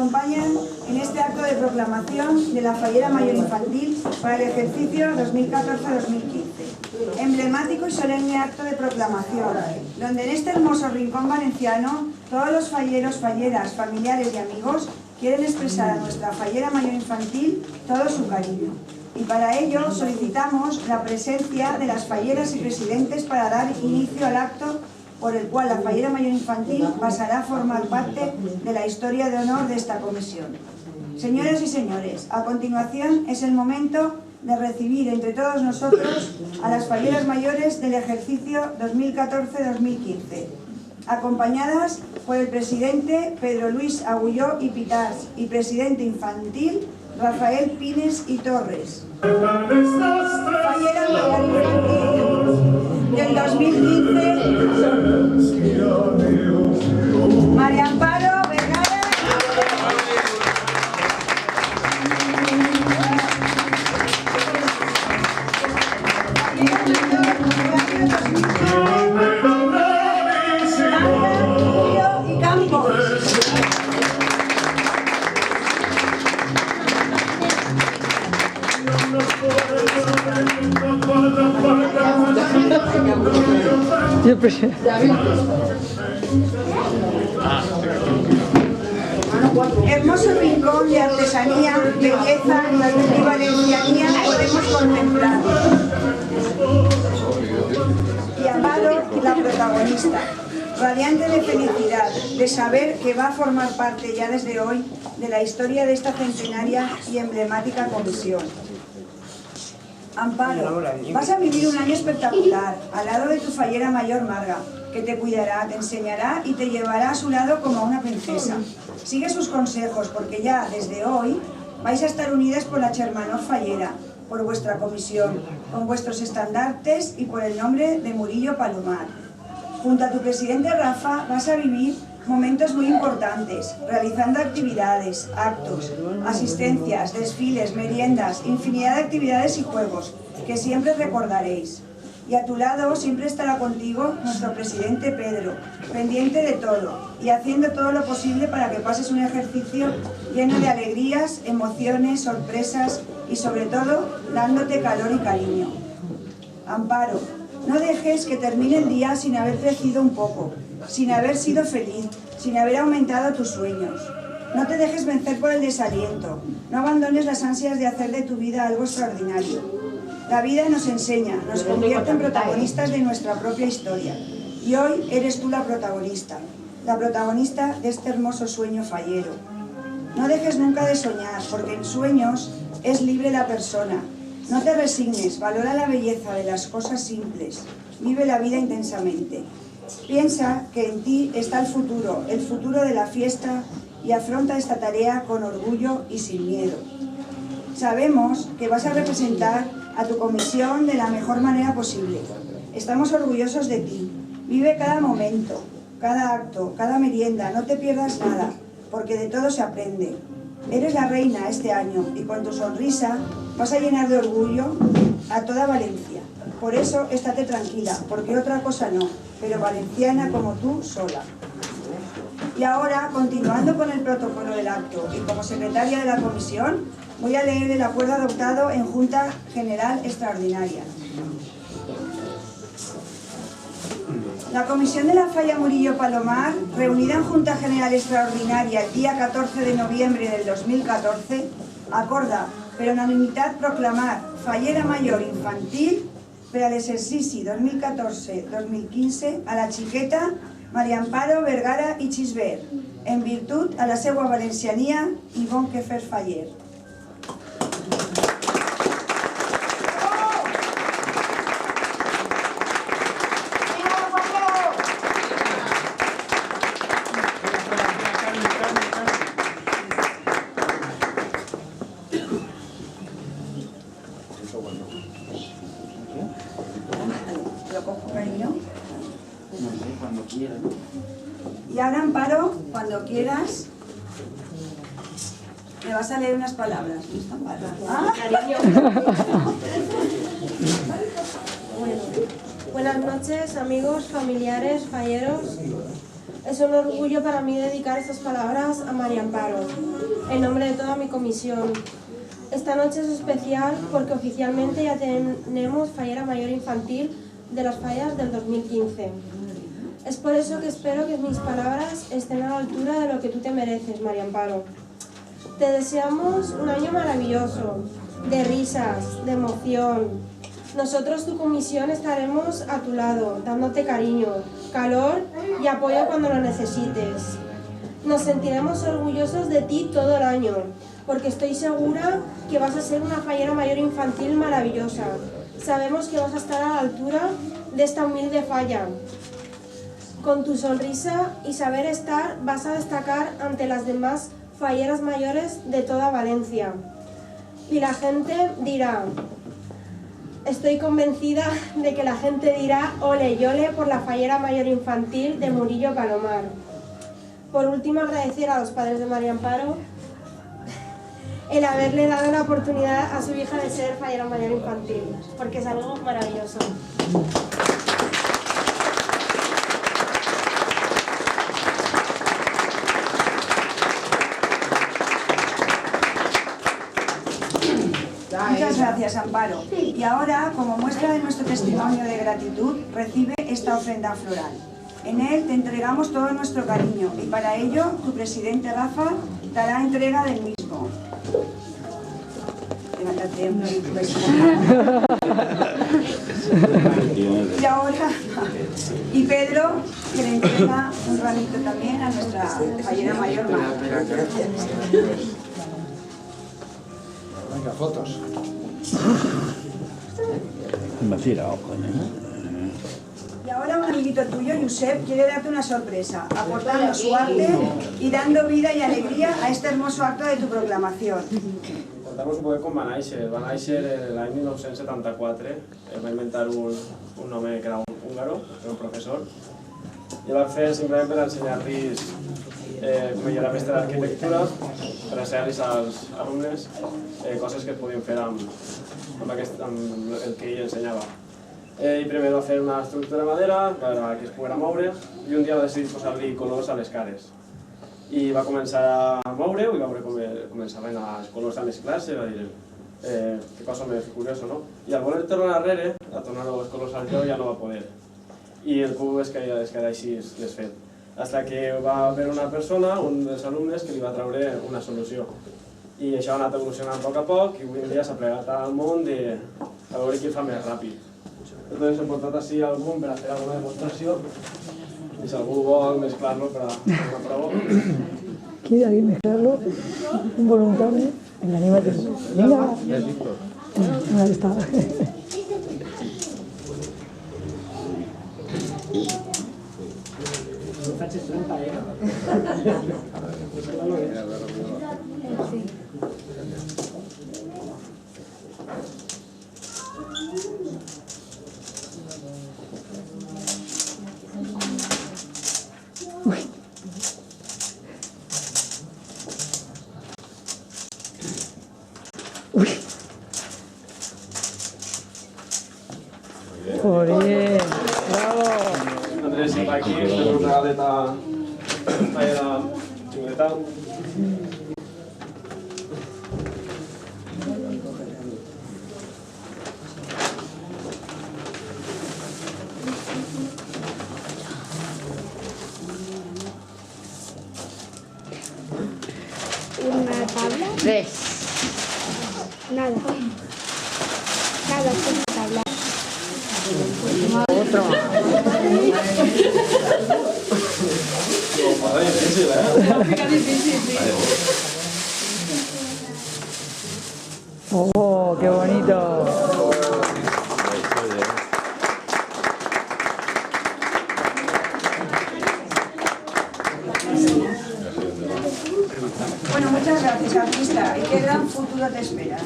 acompañan en este acto de proclamación de la Fallera Mayor Infantil para el ejercicio 2014-2015. Emblemático y solemne acto de proclamación, donde en este hermoso rincón valenciano todos los falleros, falleras, familiares y amigos quieren expresar a nuestra Fallera Mayor Infantil todo su cariño. Y para ello solicitamos la presencia de las falleras y presidentes para dar inicio al acto por el cual la Fallera Mayor Infantil pasará a formar parte de la historia de honor de esta comisión. Señoras y señores, a continuación es el momento de recibir entre todos nosotros a las falleras mayores del ejercicio 2014-2015, acompañadas por el presidente Pedro Luis Agulló y Pitás y presidente infantil Rafael Pines y Torres. Fallera Mayor Infantil del 2015, María Amparo Vergara. Y Campos. Hermoso rincón de artesanía, belleza y valencianía podemos contemplar. Y Amparo, la protagonista, radiante de felicidad, de saber que va a formar parte ya desde hoy de la historia de esta centenaria y emblemática comisión. Amparo, vas a vivir un año espectacular, al lado de tu fallera mayor Marga, que te cuidará, te enseñará y te llevará a su lado como a una princesa. Sigue sus consejos, porque ya desde hoy vais a estar unidas por la Chermanor Fallera, por vuestra comisión, con vuestros estandartes y por el nombre de Murillo Palomar. Junto a tu presidente Rafa vas a vivir momentos muy importantes, realizando actividades, actos, asistencias, desfiles, meriendas, infinidad de actividades y juegos que siempre recordaréis. Y a tu lado siempre estará contigo nuestro presidente Pedro, pendiente de todo y haciendo todo lo posible para que pases un ejercicio lleno de alegrías, emociones, sorpresas y sobre todo dándote calor y cariño. Amparo, no dejes que termine el día sin haber crecido un poco, sin haber sido feliz, sin haber aumentado tus sueños. No te dejes vencer por el desaliento, no abandones las ansias de hacer de tu vida algo extraordinario. La vida nos enseña, nos convierte en protagonistas de nuestra propia historia. Y hoy eres tú la protagonista de este hermoso sueño fallero. No dejes nunca de soñar, porque en sueños es libre la persona. No te resignes, valora la belleza de las cosas simples, vive la vida intensamente. Piensa que en ti está el futuro de la fiesta, y afronta esta tarea con orgullo y sin miedo. Sabemos que vas a representar a tu comisión de la mejor manera posible. Estamos orgullosos de ti. Vive cada momento, cada acto, cada merienda, no te pierdas nada, porque de todo se aprende. Eres la reina este año y con tu sonrisa vas a llenar de orgullo a toda Valencia. Por eso estate tranquila, porque otra cosa no, pero valenciana como tú sola. Y ahora, continuando con el protocolo del acto y como secretaria de la comisión, voy a leer el acuerdo adoptado en Junta General Extraordinaria. La Comisión de la Falla Murillo Palomar, reunida en Junta General Extraordinaria el día 14 de noviembre del 2014, acorda per unanimitat proclamar Fallera Mayor Infantil per a l'exercici 2014-2015 a la xiqueta María Amparo Vergara i Xisbert, en virtut a la seva valenciania i bon que fer faller. ¿Lo cojo, cariño? No sé, cuando quieras. Y ahora, Amparo, cuando quieras, me vas a leer unas palabras. ¿Ah? Buenas noches, amigos, familiares, falleros. Es un orgullo para mí dedicar estas palabras a María Amparo, en nombre de toda mi comisión. Esta noche es especial porque oficialmente ya tenemos fallera mayor infantil de las fallas del 2015. Es por eso que espero que mis palabras estén a la altura de lo que tú te mereces, María Amparo. Te deseamos un año maravilloso, de risas, de emoción. Nosotros, tu comisión, estaremos a tu lado, dándote cariño, calor y apoyo cuando lo necesites. Nos sentiremos orgullosos de ti todo el año, porque estoy segura que vas a ser una fallera mayor infantil maravillosa. Sabemos que vas a estar a la altura de esta humilde falla. Con tu sonrisa y saber estar vas a destacar ante las demás falleras mayores de toda Valencia. Y la gente dirá, estoy convencida de que la gente dirá ole y ole por la fallera mayor infantil de Murillo Palomar. Por último, agradecer a los padres de María Amparo el haberle dado la oportunidad a su hija de ser fallera mayor infantil, porque es algo maravilloso. Muchas gracias, Amparo. Y ahora, como muestra de nuestro testimonio de gratitud, recibe esta ofrenda floral. En él te entregamos todo nuestro cariño y para ello tu presidente Rafa dará entrega del mismo. Levántate, y ahora, y Pedro, que le entrega un ramito también a nuestra fallera mayor Marga. Venga, fotos. Y ahora un amiguito tuyo, Josep, quiere darte una sorpresa, aportando su arte y dando vida y alegría a este hermoso acto de tu proclamación. Contamos un poc com va néixer. Va néixer l'any 1974. Va inventar un home que era un húngaro, que era un professor, i el va fer simplement per ensenyar-los com ella era mestre d'arquitectura, per ensenyar-los als alumnes coses que es podien fer amb el que ell ensenyava. Ell primer va fer una estructura de madera perquè es poguera moure i un dia va decidir posar-li colors a les cares. I va començar a moure-ho i va veure com començaven els colors a mesclar-se i va dir que cosa més curiosa, no? I al voler tornar enrere, a tornar els colors al lloc ja no va poder. I el cub es queda així desfet. Fins que va haver una persona, un dels alumnes, que li va treure una solució. I això ha anat evolucionant a poc i avui en dia s'ha plegat al món a veure qui fa més ràpid. Entonces hem portat així algun per a fer alguna demostració i si algú vol mesclar-lo per a una prova. ¿Quiere alguien mezclarlo? Un voluntario. Venga, anímate. Venga. Ahí está. Joder, bravo. Andrés va aquí, fem un regalet a la xicoteta. ¿Una tabla? Res. Nada. Nada, es una tabla. Otro. Oh, qué bonito. Bueno, muchas gracias, artista, y qué gran futuro te espera.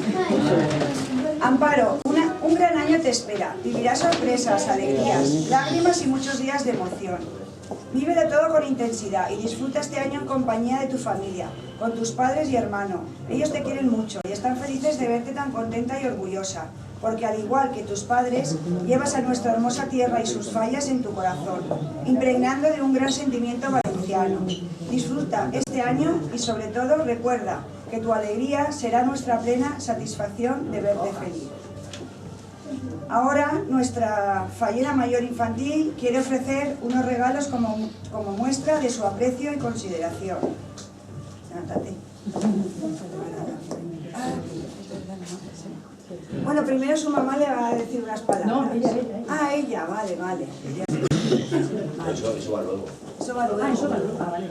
Amparo, un gran año te espera. Vivirás sorpresas, alegrías, lágrimas y muchos días de emoción. Vívelo todo con intensidad y disfruta este año en compañía de tu familia, con tus padres y hermano. Ellos te quieren mucho y están felices de verte tan contenta y orgullosa. porque al igual que tus padres, llevas a nuestra hermosa tierra y sus fallas en tu corazón, impregnando de un gran sentimiento valenciano. Disfruta este año y sobre todo recuerda que tu alegría será nuestra plena satisfacción de verte feliz. Ahora nuestra fallera mayor infantil quiere ofrecer unos regalos como muestra de su aprecio y consideración. Levántate. Bueno, primero su mamá le va a decir unas palabras. No, ella. Ah, ella, vale. Eso va luego. Eso va luego. Eso va luego. Vale.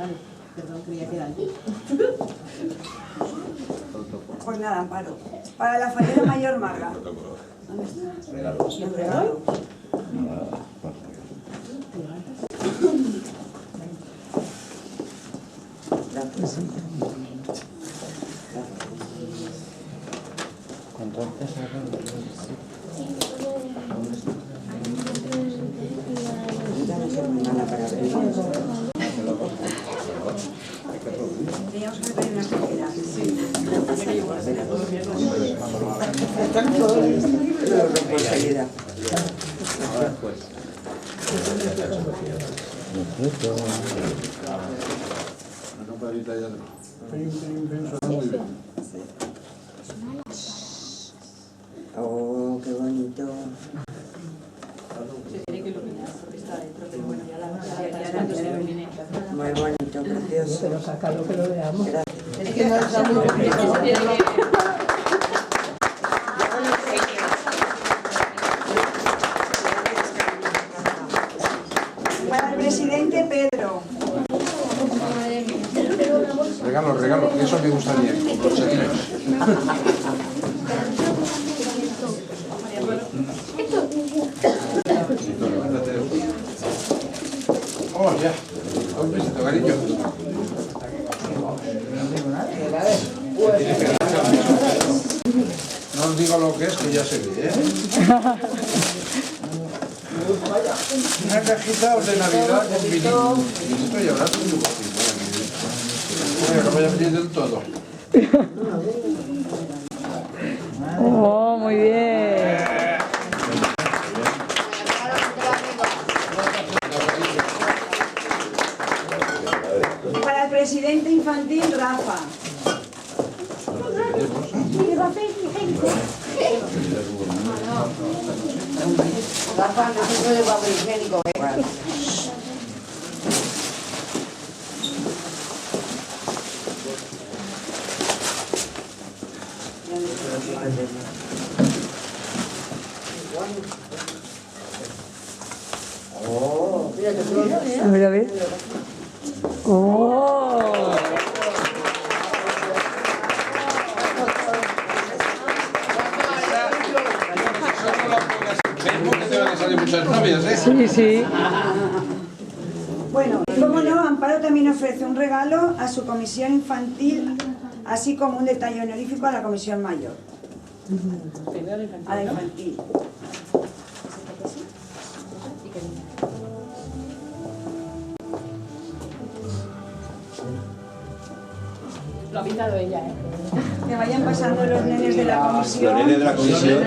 Perdón, creía que era antes. Pues nada, Amparo. Para la fallera mayor Marga. Regalos. Un regalo. Teníamos que pedir unas tijeras. Están todos enseguida. Oh, qué bonito. Muy bonito, precioso. Pero sácalo que lo veamos. Es que no está muy Para el presidente Pedro. Regalo, eso me gustaría. Los chelines. Oh, ya. Un besito, cariño. No os digo lo que es, que ya se ve, ¿eh? Una cajita de Navidad con vinilo. Y estoy hablando de un poquito. Bueno, no voy a pedir del todo. Oh, muy bien. Para el presidente infantil Rafa. Rafa, no se puede papel higiénico. Oh, mira que pronto, ¿eh? A ver. Oh. Te van a salir muchas novias, ¿eh? Sí. Bueno, y como no, Amparo también ofrece un regalo a su comisión infantil, así como un detalle honorífico a la comisión mayor. A la infantil. Lo ha pintado ella, ¿eh? Que vayan pasando los nenes de la comisión. Los nenes de la comisión.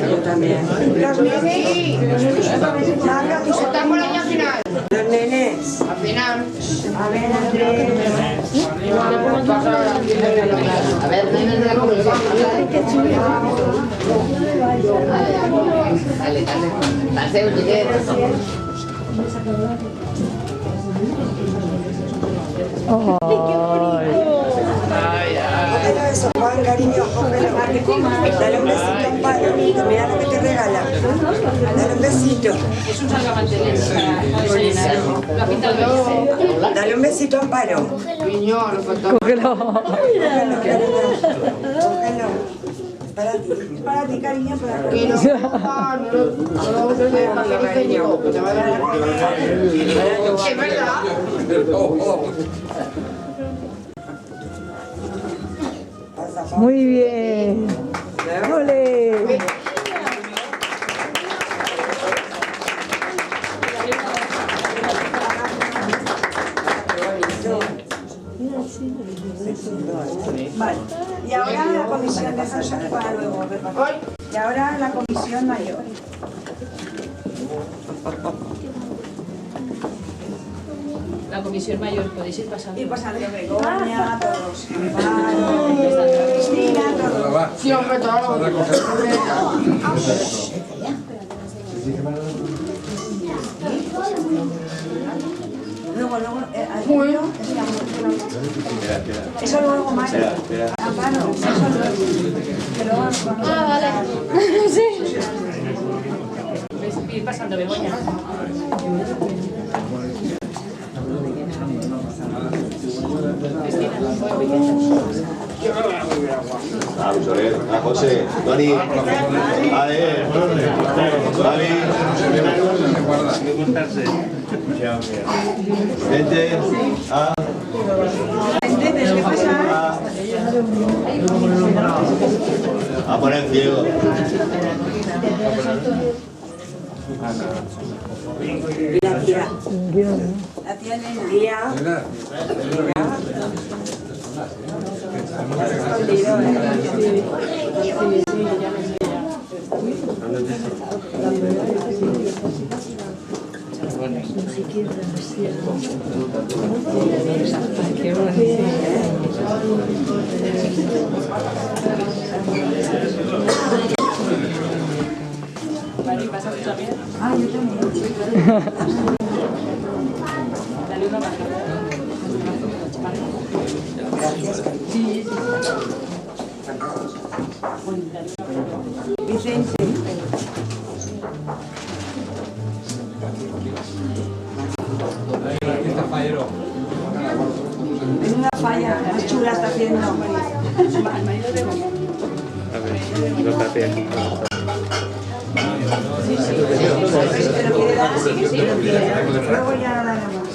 Yo también. Los nenes. Marga, tú Estamos al año final. Los nenes. Al final. A ver, Andrés. A ver, nenes de la comisión. Dale. Paseo, Cógelo eso, Juan, cariño, cógelo. Dale un besito a Amparo. Mira lo que te regala. Dale un besito. Es un salvamantener para llenar. Lo ha pintado ella. Dale un besito a Amparo. Cógelo. Cógelo. Es para ti, cariño, para ti. Es verdad. Muy bien. ¡Ole! Vale. Y ahora la comisión de Sansa para luego. Y ahora la comisión mayor. La comisión mayor, podéis ir pasando. Y pasando Begoña, todos. Amparo, Cristina, todos. Va. Sí, hombre, todo. Luego, Julio, eso luego más. Amparo, eso luego. Que luego nos vamos a Vale. Sí. Ir pasando, Begoña. Ah, Soler, a José, Toni, Ale, Javi, gente, ¿qué pasa? a poner ciego. La tía Elena. Vale, ¿pasas tú también? Ah, yo también. Dale una más. Vicente. Es una falla, más chula está haciendo. Al marido de Begoña. Pero quiere dar, luego ya no la damos.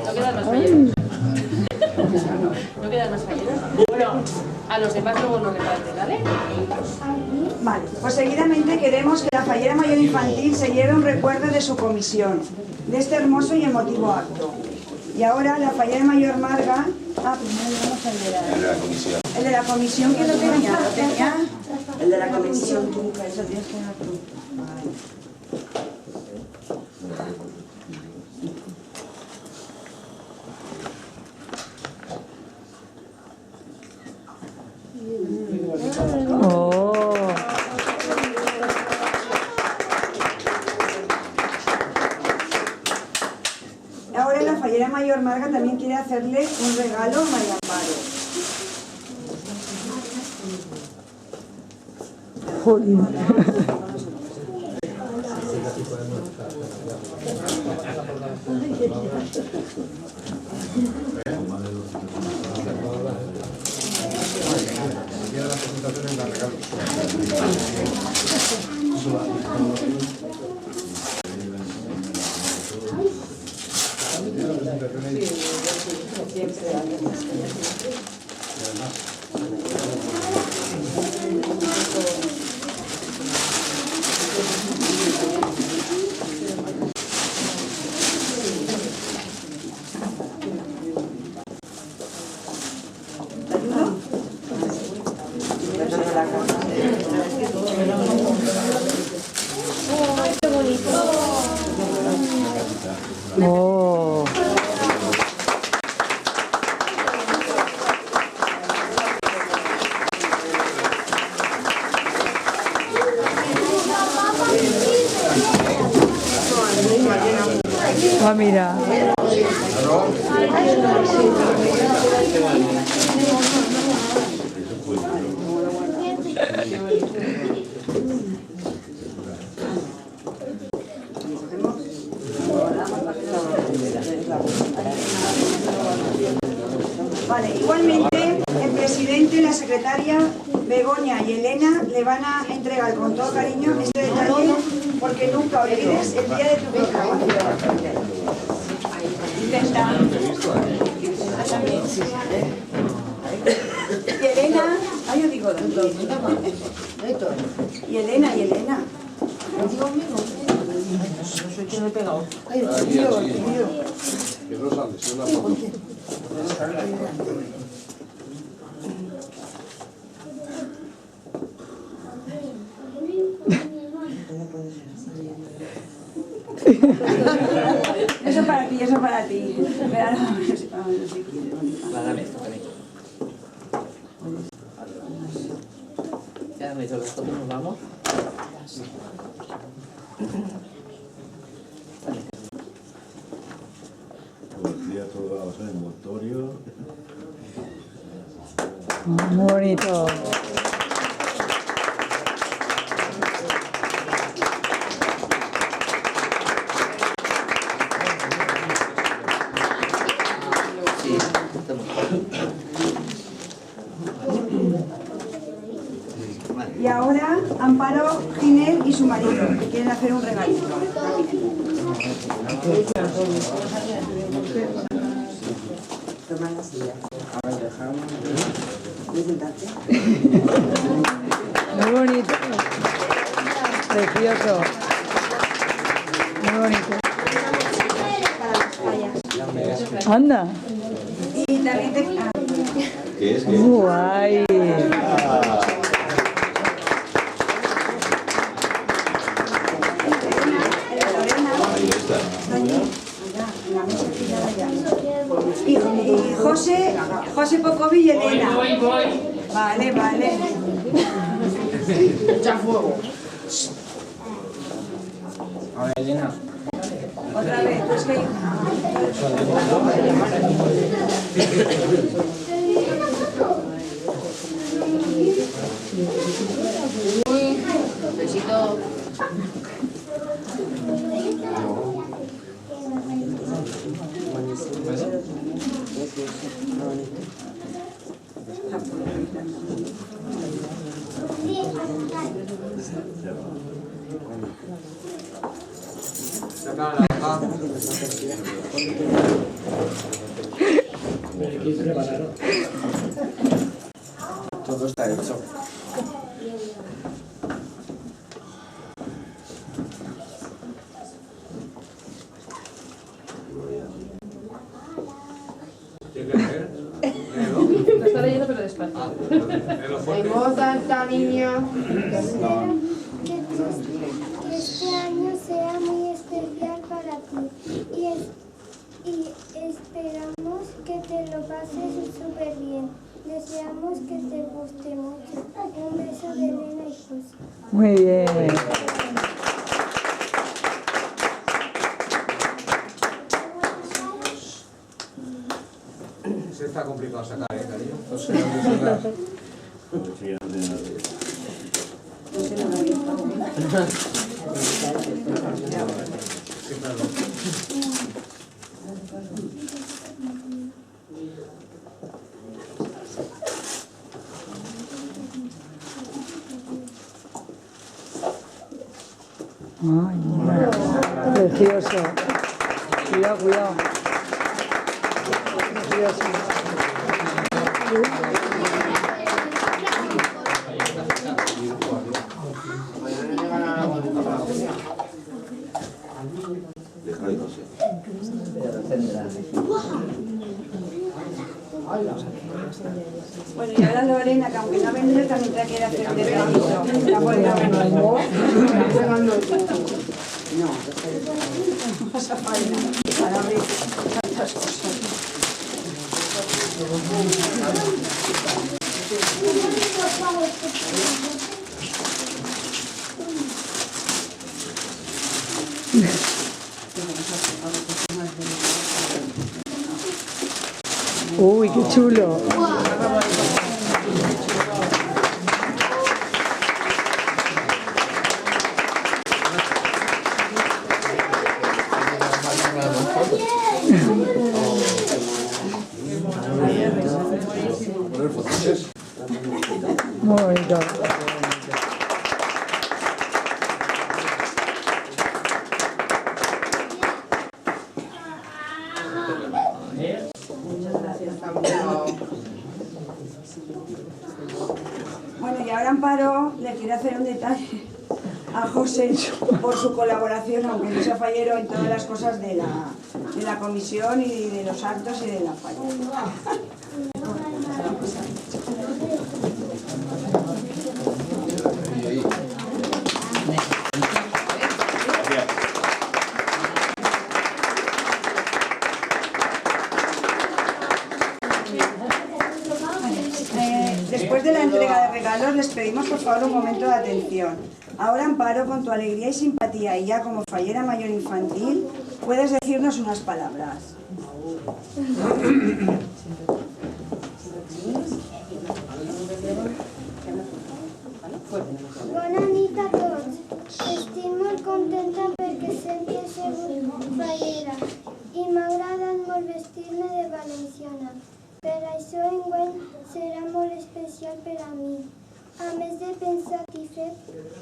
No quedan más falleros. No quedan más falleros. Bueno, a los demás luego no reparte, ¿vale? Vale, pues seguidamente queremos que la fallera mayor infantil se lleve un recuerdo de su comisión, de este hermoso y emotivo acto. Y ahora la fallera mayor Marga... Ah, primero vamos al de la comisión. El de la comisión, ¿quién lo tenía? ¿Lo tenía? El de la comisión, eso tienes que dar tú. Oh. Ahora la fallera mayor Marga también quiere hacerle un regalo a María Amparo. Jolín. Oh. Ah, mira. Vale, igualmente el presidente y la secretaria Begoña y Elena le van a entregar con todo cariño este detalle porque nunca olvides el día de tu proclamación. Intenta. Y Elena, yo digo, y Elena. Aquí, que no sale, es una foto. Eso para ti, eso para ti. Espera, no sé si quieres. Dame esto también. Ya me hizo las fotos, nos vamos. Buenos días, todos vamos en el envoltorio. Muy bonito. Sí, estamos. Y ahora Amparo, Ginel y su marido, que quieren hacer un regalito. Toma la silla. Muy bonito. Precioso. Muy bonito. Anda. Y también te... ¿Qué es? ¿Qué? Guay. Ahí está. Y José Pocovi y Elena. Vale, vale. Echa fuego. A ver, Elena. Otra vez, pues que... Besito. Todo está hecho. Lo está leyendo pero despacio. En voz alta, niña. Que este año sea muy especial para ti y esperamos que te lo pases súper bien. Deseamos que te guste mucho. Un beso de Elena y José. Muy bien. Se está complicado sacar, cariño. Ay, precioso. Cuidado, cuidado. Precioso. Déjalo, no sé. Bueno, y ahora Lorena, que aunque no ha venido, también te quiere hacer un detallito. Ya puede haber. No, Esa faena para abrir tantas cosas. Uy, qué chulo. Poner fotos. Muy bonito. Bueno, y ahora Amparo le quiere hacer un detalle a José por su colaboración, aunque no sea fallero, en todas las cosas de la comisión y de los actos y de la falla. Después de la entrega de regalos, les pedimos por favor un momento de atención. Ahora, Amparo, con tu alegría y simpatía y ya como fallera mayor infantil, puedes decirnos unas palabras. Bona nit a tots. Estic molt contenta perquè sempre he sigut fallera i m'ha agradat molt vestir-me de valenciana. Per això enguany serà molt especial per a mi. A més de pensat i fet,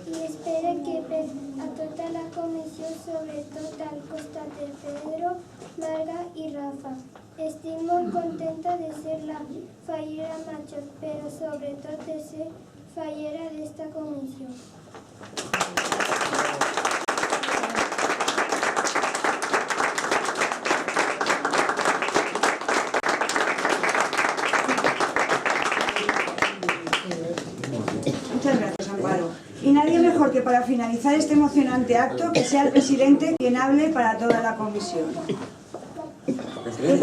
i espero que per a tota la comissió, sobretot al costat de Pedro, Marga i Rafa. Estic molt contenta de ser la fallera major, però sobretot de ser fallera d'esta comissió. Muchas gracias, Amparo. Y nadie mejor que para finalizar este emocionante acto que sea el presidente quien hable para toda la comisión. Te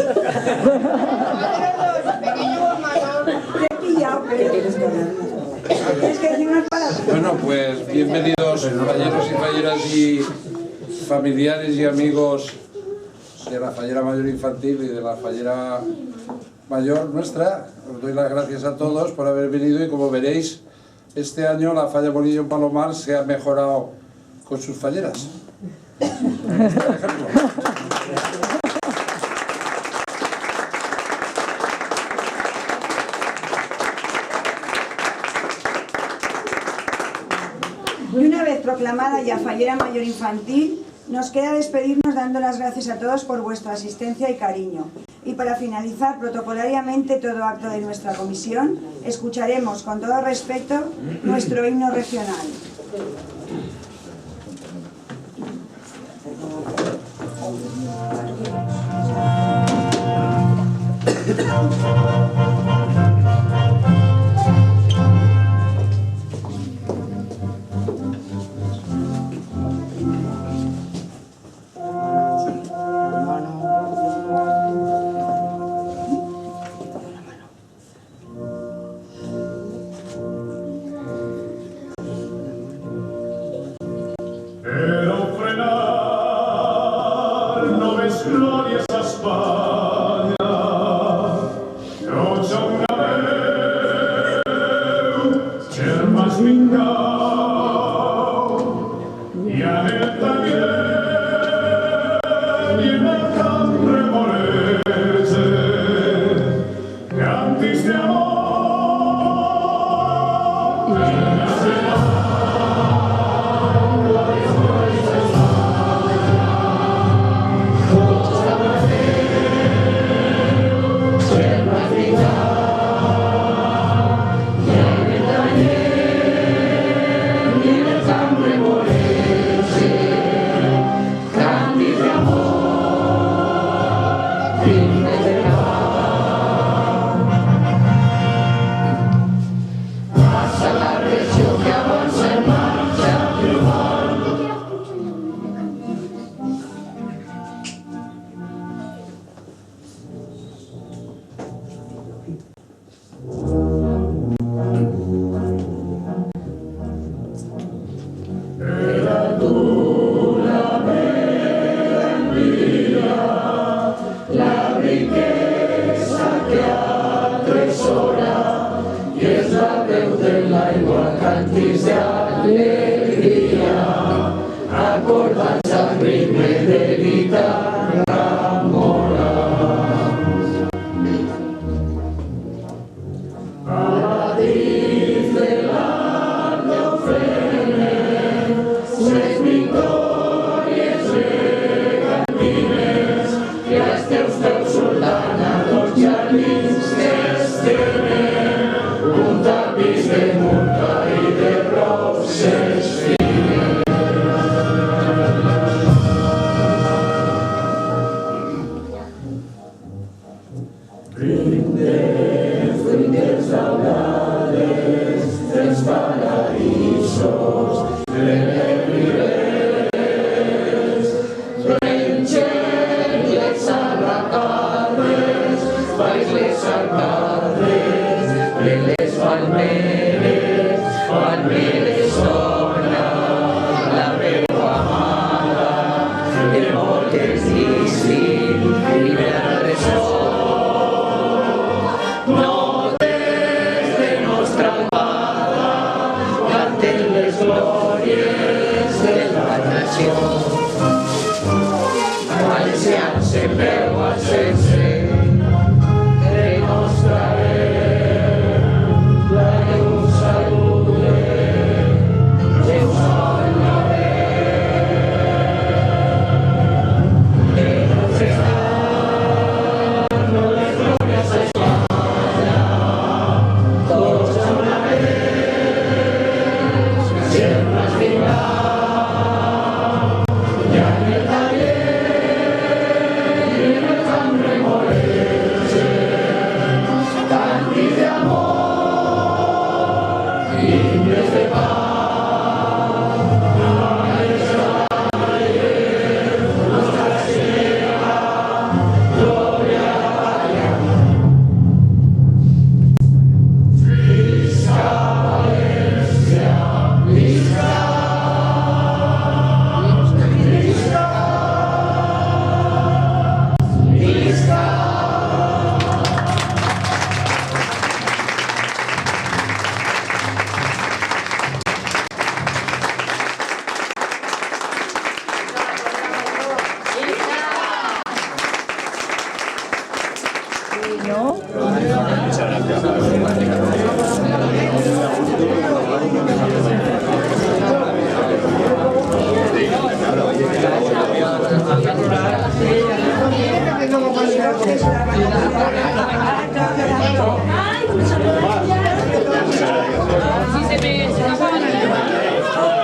he pillado, pero... ¿Tienes que decir unas palabras? Bueno, pues bienvenidos falleros y falleras y familiares y amigos de la fallera mayor infantil y de la fallera mayor nuestra. Os doy las gracias a todos por haber venido y como veréis, este año la falla Bonillo en Palomar se ha mejorado con sus falleras. Por ejemplo. Y una vez proclamada ya fallera mayor infantil, nos queda despedirnos dando las gracias a todos por vuestra asistencia y cariño. Y para finalizar protocolariamente todo acto de nuestra comisión, escucharemos con todo respeto nuestro himno regional. Un tapiz de multa y de roses fines. ¿No?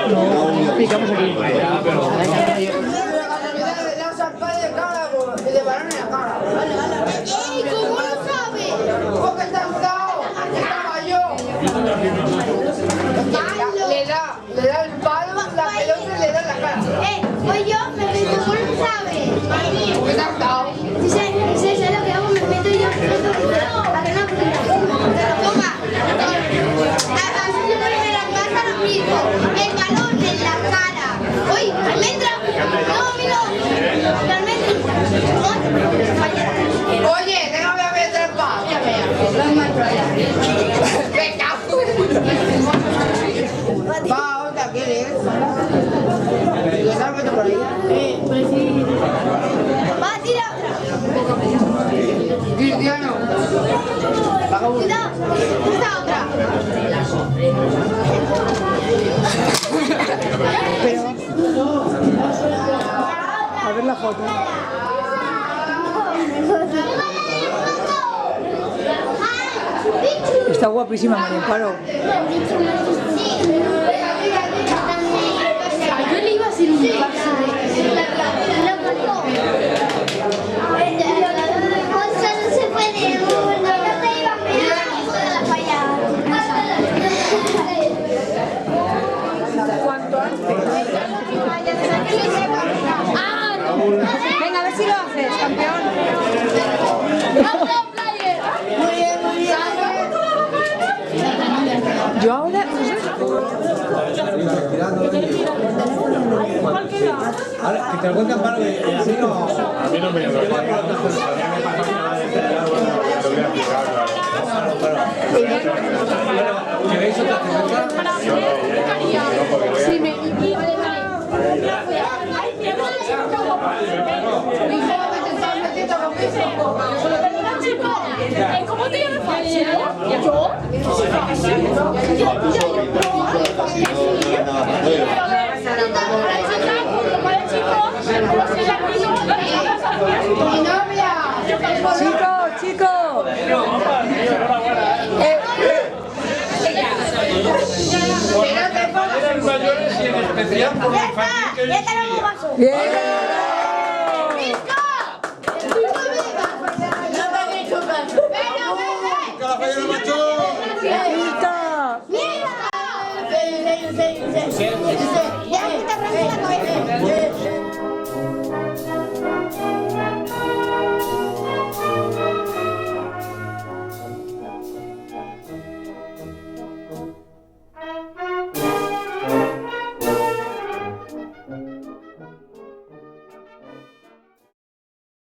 No, picamos aquí. Le da el palo, la pelota le da la cara. Pues yo me meto, ¿cómo lo sabes? ¿Qué te has dado? ¿Sabes lo que hago? Me meto yo a que no toma. Así se vuelve la casa lo mismo. El balón en la cara. Uy, almendra. No, mira. La almendra. Oye, déjame meter el palo. Venga. Va, otra, ¿quieres? ¿Lo sabes por ahí? Pues sí. Va, tira otra. Cristiano. Cuidado, esta otra. A ver la foto. Está guapísima María Amparo. Yo le iba a hacer un paso no se puede, no te iba a mirar la falla. Cuanto antes. Venga, a ver si lo haces, campeón. Yo ahora... Ahora, que te lo cuente Amparo, que así no... A mí no me lo cuenta. A mí me pasa nada de lo voy a explicar, claro. ¿Queréis otra cerveza? No, porque voy a... Sí, me... ¿Cómo te llamas? ¿Yo? Chicos. Eran mayores y en especial por el infantil que yo Ya tenemos vaso. Bien.